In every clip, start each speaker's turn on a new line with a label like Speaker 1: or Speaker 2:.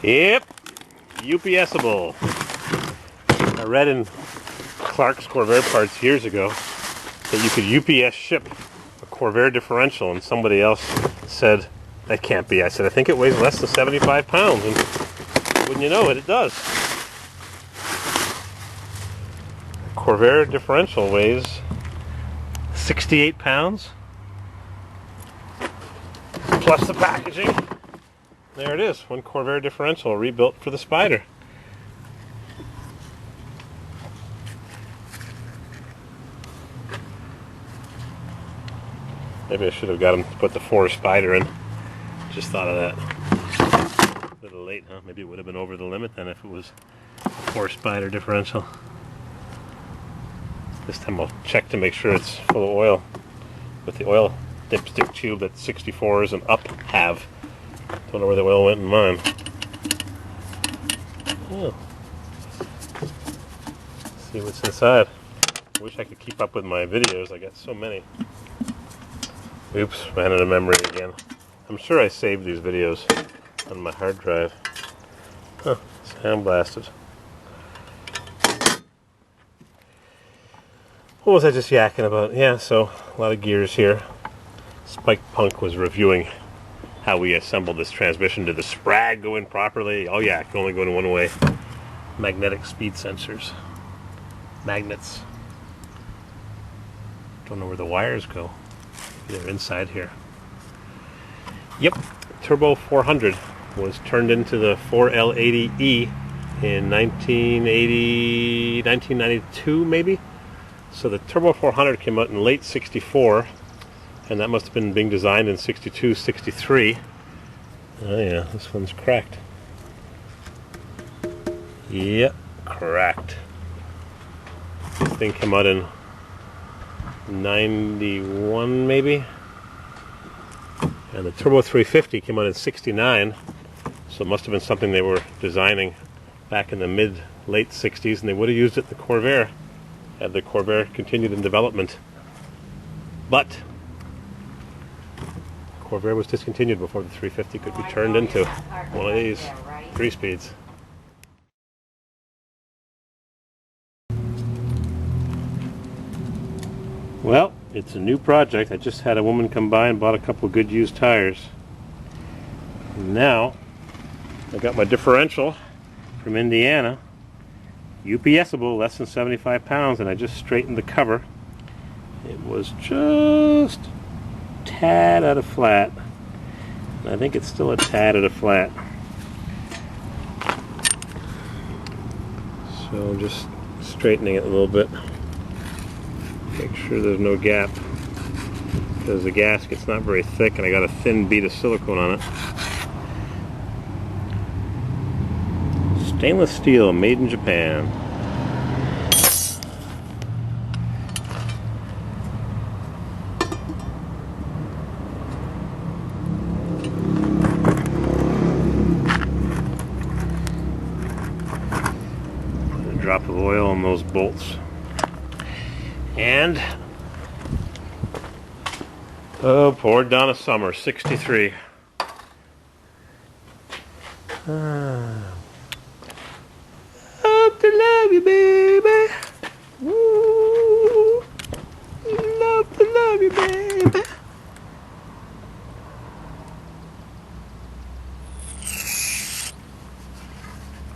Speaker 1: Yep, UPSable. I read in Clark's Corvair parts years ago that you could UPS ship a Corvair differential, and somebody else said, that can't be. I said, I think it weighs less than 75 pounds, and wouldn't you know it, it does. A Corvair differential weighs 68 pounds, plus the packaging. There it is, one Corvair differential rebuilt for the Spyder. Maybe I should have got him to put the 4 Spyder in. Just thought of that. A little late, huh? Maybe it would have been over the limit then if it was a 4 Spyder differential. This time I'll check to make sure it's full of oil with the oil dipstick tube that 64s and up have. Don't know where the oil went in mine. Oh. Let's see what's inside. I wish I could keep up with my videos. I got so many. Oops, ran out of memory again. I'm sure I saved these videos on my hard drive. Huh, it's handblasted. What was I just yakking about? Yeah, so a lot of gears here. Spike Punk was reviewing how we assembled this transmission. Did the sprag go in properly? Oh yeah, it can only go in one way. Magnetic speed sensors. Magnets. Don't know where the wires go. They're inside here. Yep, Turbo 400 was turned into the 4L80E in 1992 maybe. So the Turbo 400 came out in late 64, and that must have been being designed in 62, 63. Oh yeah, this one's cracked. Yep, cracked. This thing came out in 91 maybe. And the Turbo 350 came out in 69, so it must have been something they were designing back in the late 60s, and they would have used it in the Corvair had the Corvair continued in development. But Corvair was discontinued before the 350 could be turned into one of these 3-speeds. Well, it's a new project. I just had a woman come by and bought a couple good used tires. Now, I got my differential from Indiana. UPSable, less than 75 pounds, and I just straightened the cover. It was just a tad out of flat. And I think it's still a tad out of flat. So I'm just straightening it a little bit. Make sure there's no gap, because the gasket's not very thick and I got a thin bead of silicone on it. Stainless steel, made in Japan. Put a drop of oil on those bolts. And oh, poor Donna Summer, 63. Love to love you, baby. Ooh, love to love you, baby.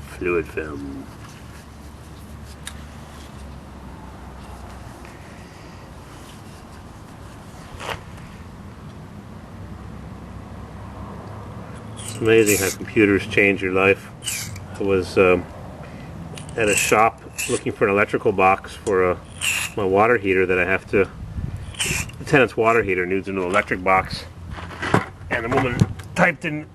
Speaker 1: Fluid film. It's amazing how computers change your life. I was at a shop looking for an electrical box for my water heater that I have to. The tenant's water heater needs a new electric box, and the woman typed in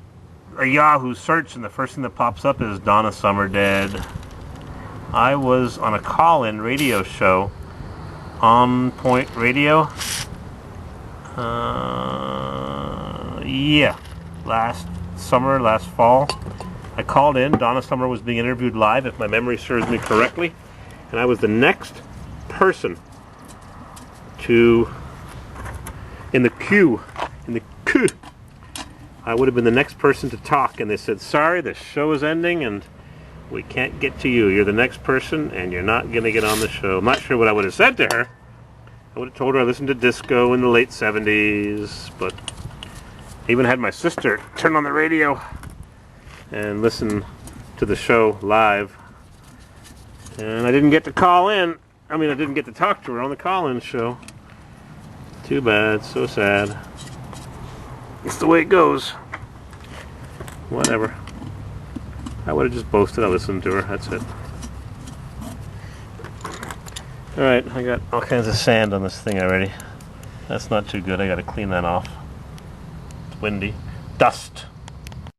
Speaker 1: a Yahoo search, and the first thing that pops up is Donna Summer dead. I was on a call-in radio show, On Point Radio. Yeah, last fall. I called in. Donna Summer was being interviewed live, if my memory serves me correctly, and I was the next person in the queue I would have been the next person to talk, and they said, sorry, the show is ending and we can't get to you. You're the next person and you're not going to get on the show. I'm not sure what I would have said to her. I would have told her I listened to disco in the late 70s, but I even had my sister turn on the radio and listen to the show live. And I didn't get to call in. I mean, I didn't get to talk to her on the call-in show. Too bad. So sad. It's the way it goes. Whatever. I would have just boasted I listened to her. That's it. Alright, I got all kinds of sand on this thing already. That's not too good. I got to clean that off. It's windy. Dust.